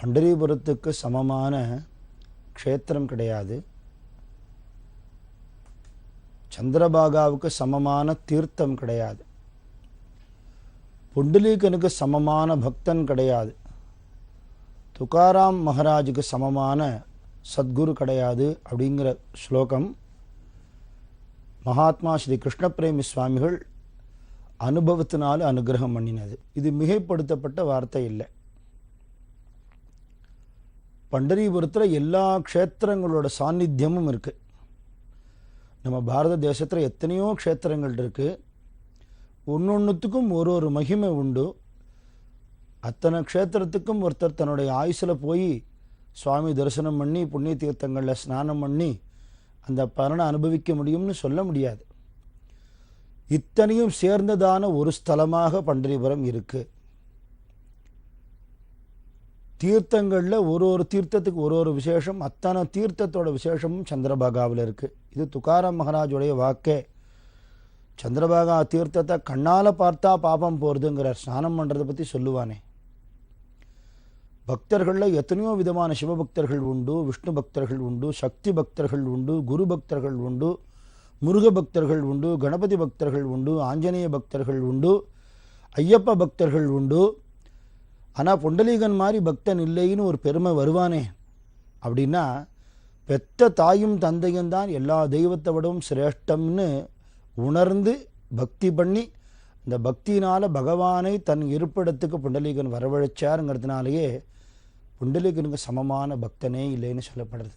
பண்டரிபுரத்துக்கு சமமான க்ஷேத்திரம் கிடையாது. சந்திரபாகாவுக்கு சமமான தீர்த்தம் கிடையாது. புண்டலீகனுக்கு சமமான பக்தன் கிடையாது. துகாராம் மகாராஜுக்கு சமமான சத்குரு கிடையாது அப்படிங்கிற ஸ்லோகம் மகாத்மா ஸ்ரீ கிருஷ்ண பிரேமி சுவாமிகள் அனுபவத்தினால் அனுகிரகம் பண்ணினது. இது மிகைப்படுத்தப்பட்ட வார்த்தை இல்லை. பண்டரிபுரத்தில் எல்லா க்ஷேத்திரங்களோட சாநித்தியமும் இருக்குது. நம்ம பாரத தேசத்தில் எத்தனையோ க்ஷேத்திரங்கள் இருக்குது. ஒன்னொன்றுத்துக்கும் ஒரு மகிமை உண்டு. அத்தனை க்ஷேத்திரத்துக்கும் ஒருத்தர் தன்னுடைய ஆயுசில் போய் சுவாமி தரிசனம் பண்ணி புண்ணிய தீர்த்தங்களில் ஸ்நானம் பண்ணி அந்த பலனை அனுபவிக்க முடியும்னு சொல்ல முடியாது. இத்தனையும் சேர்ந்ததான ஒரு ஸ்தலமாக பண்டரிபுரம் இருக்குது. தீர்த்தங்களில் ஒரு தீர்த்தத்துக்கு ஒரு விசேஷம். அத்தனை தீர்த்தத்தோட விசேஷமும் சந்திரபாகாவில் இருக்குது. இது துகாராம் மகாராஜுடைய வாக்கே. சந்திரபாகா தீர்த்தத்தை கண்ணால் பார்த்தா பாபம் போகிறதுங்கிற ஸ்நானம் பண்ணுறதை பற்றி சொல்லுவானே. பக்தர்களில் எத்தனையோ விதமான சிவபக்தர்கள் உண்டு, விஷ்ணு பக்தர்கள் உண்டு, சக்தி பக்தர்கள் உண்டு, குரு பக்தர்கள் உண்டு, முருக பக்தர்கள் உண்டு, கணபதி பக்தர்கள் உண்டு, ஆஞ்சநேய பக்தர்கள் உண்டு, ஐயப்ப பக்தர்கள் உண்டு. ஆனால் புண்டலீகன் மாதிரி பக்தன் இல்லைன்னு ஒரு பெருமை வருவானே அப்படின்னா, பெத்த தாயும் தந்தையும் தான் எல்லா தெய்வத்தை விடவும் சிரேஷ்டம்னு உணர்ந்து பக்தி பண்ணி இந்த பக்தியினால் பகவானை தன் இருப்பிடத்துக்கு புண்டலீகன் வரவழைச்சாருங்கிறதுனாலேயே புண்டலீகனுக்கு சமமான பக்தனே இல்லைன்னு சொல்லப்படுறது.